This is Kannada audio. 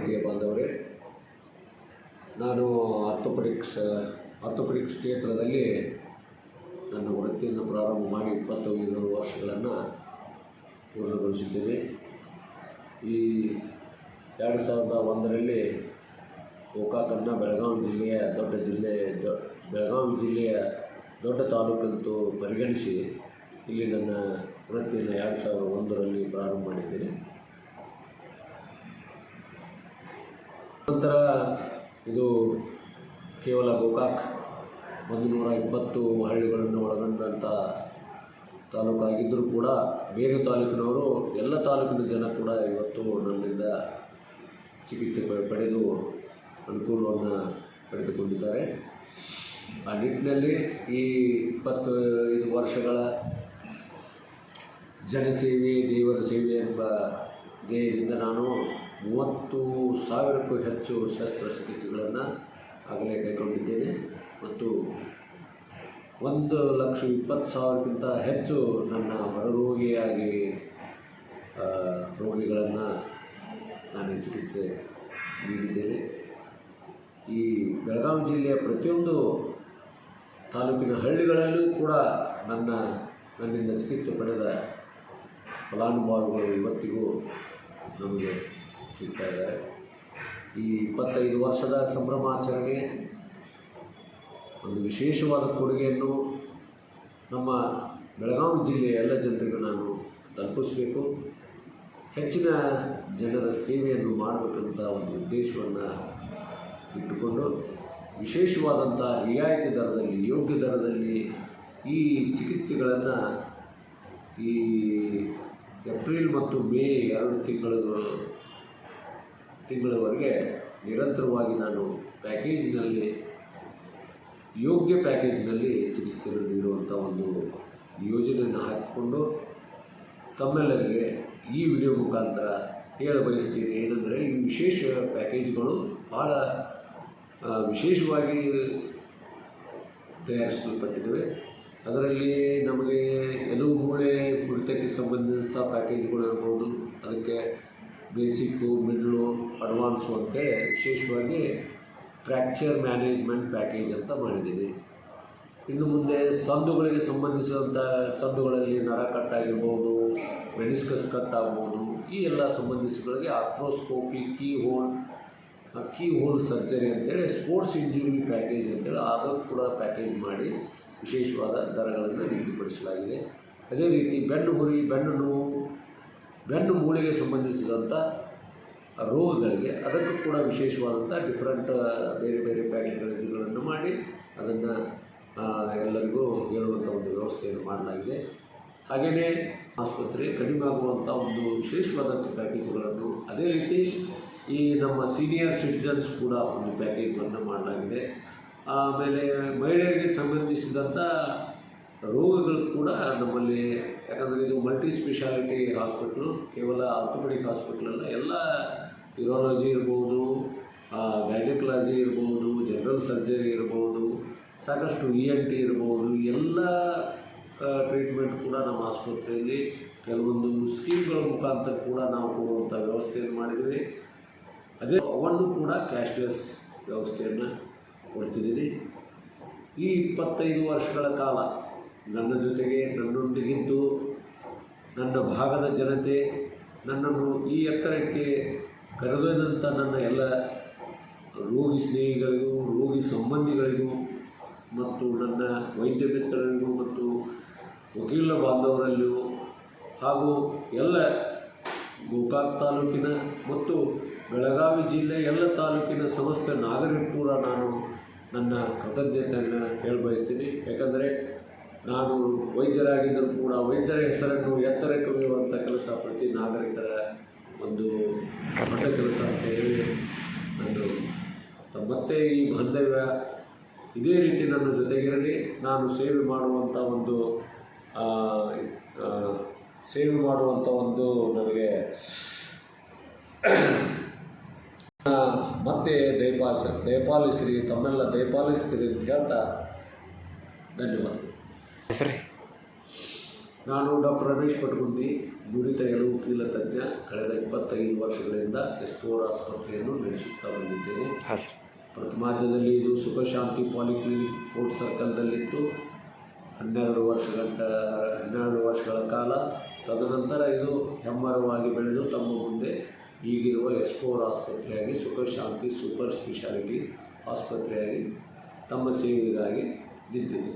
ಪ್ರಿಯ ಬಾಂಧವರೇ, ನಾನು ಆರ್ಥೋಪೆಡಿಕ್ಸ್ ಕ್ಷೇತ್ರದಲ್ಲಿ ನನ್ನ ವೃತ್ತಿಯನ್ನು ಪ್ರಾರಂಭ ಮಾಡಿ 25 ವರ್ಷಗಳನ್ನು ಪೂರ್ಣಗೊಳಿಸಿದ್ದೇನೆ. ಈ 2001ರಲ್ಲಿ ಗೋಕಾಕನ್ನು ಬೆಳಗಾವಿ ಜಿಲ್ಲೆಯ ದೊಡ್ಡ ತಾಲೂಕಂತೂ ಪರಿಗಣಿಸಿ ಇಲ್ಲಿ ನನ್ನ ವೃತ್ತಿಯನ್ನು 2001ರಲ್ಲಿ ಪ್ರಾರಂಭ ಮಾಡಿದ್ದೇನೆ. ನಂತರ ಇದು ಕೇವಲ ಗೋಕಾಕ್ 120 ಹಳ್ಳಿಗಳನ್ನು ಒಳಗೊಂಡಂಥ ತಾಲೂಕಾಗಿದ್ದರೂ ಕೂಡ ಬೇರೆ ತಾಲೂಕಿನವರು, ಎಲ್ಲ ತಾಲೂಕಿನ ಜನ ಕೂಡ ಇವತ್ತು ನನ್ನಿಂದ ಚಿಕಿತ್ಸೆ ಪಡೆದು ಅನುಕೂಲವನ್ನು ಪಡೆದುಕೊಂಡಿದ್ದಾರೆ. ಆ ನಿಟ್ಟಿನಲ್ಲಿ ಈ 25 ವರ್ಷಗಳ ಜನಸೇವೆ ದೇವರ ಸೇವೆ ಎಂಬ ಧ್ಯೇಯದಿಂದ ನಾನು 30,000ಕ್ಕೂ ಹೆಚ್ಚು ಶಸ್ತ್ರಚಿಕಿತ್ಸೆಗಳನ್ನು ಆಗಲೇ ಕೈಗೊಂಡಿದ್ದೇನೆ ಮತ್ತು 1,20,000ಕ್ಕಿಂತ ಹೆಚ್ಚು ನನ್ನ ಹೊರರೋಗಿಯಾಗಿ ರೋಗಿಗಳನ್ನು ನಾನು ಚಿಕಿತ್ಸೆ ನೀಡಿದ್ದೇನೆ. ಈ ಬೆಳಗಾವಿ ಜಿಲ್ಲೆಯ ಪ್ರತಿಯೊಂದು ತಾಲೂಕಿನ ಹಳ್ಳಿಗಳಲ್ಲೂ ಕೂಡ ನನ್ನಿಂದ ಚಿಕಿತ್ಸೆ ಪಡೆದ ಫಲಾನುಭವಿಗಳು ಇವತ್ತಿಗೂ ನಮಗೆ ಸಿಗ್ತಾ ಇದ್ದಾರೆ. ಈ 25 ವರ್ಷದ ಸಂಭ್ರಮಾಚರಣೆ ಒಂದು ವಿಶೇಷವಾದ ಕೊಡುಗೆಯನ್ನು ನಮ್ಮ ಬೆಳಗಾವಿ ಜಿಲ್ಲೆಯ ಎಲ್ಲ ಜನರಿಗೂ ನಾನು ತಲುಪಿಸಬೇಕು, ಹೆಚ್ಚಿನ ಜನರ ಸೇವೆಯನ್ನು ಮಾಡಬೇಕಂತ ಒಂದು ಉದ್ದೇಶವನ್ನು ಇಟ್ಟುಕೊಂಡು ವಿಶೇಷವಾದಂಥ ರಿಯಾಯಿತಿ ದರದಲ್ಲಿ, ಯೋಗ್ಯ ದರದಲ್ಲಿ ಈ ಚಿಕಿತ್ಸೆಗಳನ್ನು ಈ ಏಪ್ರಿಲ್ ಮತ್ತು ಮೇ 2 ತಿಂಗಳವರೆಗೆ ನಿರಂತರವಾಗಿ ನಾನು ಯೋಗ್ಯ ಪ್ಯಾಕೇಜ್ನಲ್ಲಿ ಚಿಕಿತ್ಸೆಯನ್ನು ನೀಡುವಂಥ ಒಂದು ಯೋಜನೆಯನ್ನು ಹಾಕಿಕೊಂಡು ತಮ್ಮೆಲ್ಲರಿಗೆ ಈ ವಿಡಿಯೋ ಮುಖಾಂತರ ಹೇಳ ಬಯಸ್ತೀನಿ. ಏನಂದರೆ ಈ ವಿಶೇಷ ಪ್ಯಾಕೇಜ್ಗಳು ಭಾಳ ವಿಶೇಷವಾಗಿ ತಯಾರಿಸಲ್ಪಟ್ಟಿವೆ. ಅದರಲ್ಲಿ ನಮಗೆ ಎಲುಬು ಮೂಳೆ ಮುರಿತಕ್ಕೆ ಸಂಬಂಧಿಸಿದ ಪ್ಯಾಕೇಜ್ಗಳು ಇರ್ಬೋದು, ಅದಕ್ಕೆ ಬೇಸಿಕ್ಕು, ಮಿಡ್ಲು, ಅಡ್ವಾನ್ಸು ಅಂತೆ ವಿಶೇಷವಾಗಿ ಫ್ರ್ಯಾಕ್ಚರ್ ಮ್ಯಾನೇಜ್ಮೆಂಟ್ ಪ್ಯಾಕೇಜ್ ಅಂತ ಮಾಡಿದ್ದೀವಿ. ಇನ್ನು ಮುಂದೆ ಸಂದುಗಳಿಗೆ ಸಂಬಂಧಿಸಿದಂಥ ಸಂದುಗಳಲ್ಲಿ ನರ ಕಟ್ಟಾಗಿರ್ಬೋದು, ಮೆನಿಸ್ಕಸ್ ಕಟ್ಟಾಗ್ಬೋದು, ಈ ಎಲ್ಲ ಸಂಬಂಧಿಸಿಗಳಿಗೆ ಆರ್ಥ್ರೋಸ್ಕೋಪಿ, ಕೀ ಹೋಲ್ ಸರ್ಜರಿ ಅಂತೇಳಿ ಸ್ಪೋರ್ಟ್ಸ್ ಇಂಜುರಿ ಪ್ಯಾಕೇಜ್ ಅಂತೇಳಿ ಅದನ್ನು ಕೂಡ ಪ್ಯಾಕೇಜ್ ಮಾಡಿ ವಿಶೇಷವಾದ ದರಗಳನ್ನು ನಿಗದಿಪಡಿಸಲಾಗಿದೆ. ಅದೇ ರೀತಿ ಬೆನ್ನು ಹುರಿ, ಬೆನ್ನು ನೋವು, ಬೆನ್ನು ಮೂಳೆಗೆ ಸಂಬಂಧಿಸಿದಂಥ ರೋಗಗಳಿಗೆ ಅದಕ್ಕೂ ಕೂಡ ವಿಶೇಷವಾದಂಥ ಬೇರೆ ಬೇರೆ ಪ್ಯಾಕೇಜ್ಗಳನ್ನು ಮಾಡಿ ಅದನ್ನು ಎಲ್ಲರಿಗೂ ಹೇಳುವಂಥ ಒಂದು ವ್ಯವಸ್ಥೆಯನ್ನು ಮಾಡಲಾಗಿದೆ. ಹಾಗೆಯೇ ಆಸ್ಪತ್ರೆ ಕಡಿಮೆ ಆಗುವಂಥ ಒಂದು ವಿಶೇಷವಾದಂಥ ಪ್ಯಾಕೇಜ್ಗಳನ್ನು, ಅದೇ ರೀತಿ ಈ ನಮ್ಮ ಸೀನಿಯರ್ ಸಿಟಿಜನ್ಸ್ ಕೂಡ ಒಂದು ಪ್ಯಾಕೇಜ್ಗಳನ್ನು ಮಾಡಲಾಗಿದೆ. ಆಮೇಲೆ ಮಹಿಳೆಯರಿಗೆ ಸಂಬಂಧಿಸಿದಂಥ ರೋಗಗಳು ಕೂಡ ನಮ್ಮಲ್ಲಿ, ಯಾಕಂದರೆ ಇದು ಮಲ್ಟಿ ಸ್ಪೆಷಾಲಿಟಿ ಹಾಸ್ಪಿಟ್ಲು, ಕೇವಲ ಆರ್ಥೋಪೆಡಿಕ್ ಹಾಸ್ಪಿಟ್ಲ್ ಅಲ್ಲ, ಎಲ್ಲ ಯೂರಾಲಜಿ ಇರ್ಬೋದು, ಗೈನಕಾಲಜಿ ಇರ್ಬೋದು, ಜನರಲ್ ಸರ್ಜರಿ ಇರ್ಬೋದು, ಸಾಕಷ್ಟು ENT ಇರ್ಬೋದು, ಎಲ್ಲ ಟ್ರೀಟ್ಮೆಂಟ್ ಕೂಡ ನಮ್ಮ ಆಸ್ಪತ್ರೆಯಲ್ಲಿ ಕೆಲವೊಂದು ಸ್ಕೀಮ್ಗಳ ಮುಖಾಂತರ ಕೂಡ ನಾವು ಕೊಡುವಂಥ ವ್ಯವಸ್ಥೆಯನ್ನು ಮಾಡಿದ್ದೀವಿ. ಅದೇ ಅವನ್ನು ಕೂಡ ಕ್ಯಾಶ್ಲೆಸ್ ವ್ಯವಸ್ಥೆಯನ್ನು ಕೊಡ್ತಿದ್ದೀನಿ. ಈ 25 ವರ್ಷಗಳ ಕಾಲ ನನ್ನ ಜೊತೆಗೆ, ನನ್ನೊಂದಿಗಿದ್ದು, ನನ್ನ ಭಾಗದ ಜನತೆ, ನನ್ನನ್ನು ಈ ಎತ್ತರಕ್ಕೆ ಕರೆದೊಯ್ದಂಥ ನನ್ನ ಎಲ್ಲ ರೋಗಿ ಸ್ನೇಹಿಗಳಿಗೂ, ರೋಗಿ ಸಂಬಂಧಿಗಳಿಗೂ ಮತ್ತು ನನ್ನ ವೈದ್ಯ ಮಿತ್ರರಿಗೂ ಮತ್ತು ವಕೀಲ ಬಾಂಧವರಲ್ಲಿಯೂ ಹಾಗೂ ಎಲ್ಲ ಗೋಕಾಕ್ ತಾಲೂಕಿನ ಮತ್ತು ಬೆಳಗಾವಿ ಜಿಲ್ಲೆ ಎಲ್ಲ ತಾಲೂಕಿನ ಸಮಸ್ತ ನಾಗರಿಕರು ಕೂಡ ನಾನು ನನ್ನ ಕೃತಜ್ಞತೆಯನ್ನು ಹೇಳಬಯಸ್ತೀನಿ. ಯಾಕಂದರೆ ನಾನು ವೈದ್ಯರಾಗಿದ್ದರೂ ಕೂಡ ವೈದ್ಯರ ಹೆಸರನ್ನು ಎತ್ತರಕ್ಕೆ ಒಯ್ಯುವಂಥ ಕೆಲಸ ಪ್ರತಿ ನಾಗರಿಕರ ಒಂದು ದೊಡ್ಡ ಕೆಲಸ ಅಂತ ಹೇಳಿ ಮತ್ತೆ ಈ ಬಾಂಧವ್ಯ ಇದೇ ರೀತಿ ನನ್ನ ಜೊತೆಗಿರಲಿ. ನಾನು ಸೇವೆ ಮಾಡುವಂಥ ಒಂದು ನನಗೆ ಮತ್ತೆ ದಯಪಾಲಿಸ್ರಿ, ತಮ್ಮೆಲ್ಲ ದಯಪಾಲಿಸ್ತೀರಿ ಅಂತ ಹೇಳ್ತಾ ಧನ್ಯವಾದ. ಸರಿ. ನಾನು ಡಾಕ್ಟರ್ ರಮೇಶ್ ಪಟಗುಂದಿ, ನುರಿತ ಎಲುಬು ಕೀಲ ತಜ್ಞ. ಕಳೆದ 25 ವರ್ಷಗಳಿಂದ ಎಸ್4 ಆಸ್ಪತ್ರೆಯನ್ನು ನಡೆಸುತ್ತಾ ಬಂದಿದ್ದೇನೆ. ಪ್ರಥಮಾರ್ಧದಲ್ಲಿ ಇದು ಸುಖಶಾಂತಿ ಪಾಲಿಕ್ಲಿನಿಕ್ ಕೋರ್ಟ್ ಸರ್ಕಲ್ದಲ್ಲಿತ್ತು 12 ವರ್ಷಗಳ ಕಾಲ. ತದನಂತರ ಇದು ಹೆಮ್ಮರವಾಗಿ ಬೆಳೆದು ತಮ್ಮ ಮುಂದೆ ಈಗಿರುವ ಎಸ್4 ಆಸ್ಪತ್ರೆಯಾಗಿ ಸುಖಶಾಂತಿ ಸೂಪರ್ ಸ್ಪೆಷಾಲಿಟಿ ಆಸ್ಪತ್ರೆಯಾಗಿ ತಮ್ಮ ಸೇವೆಗಾಗಿ ನಿಂತಿದೆ.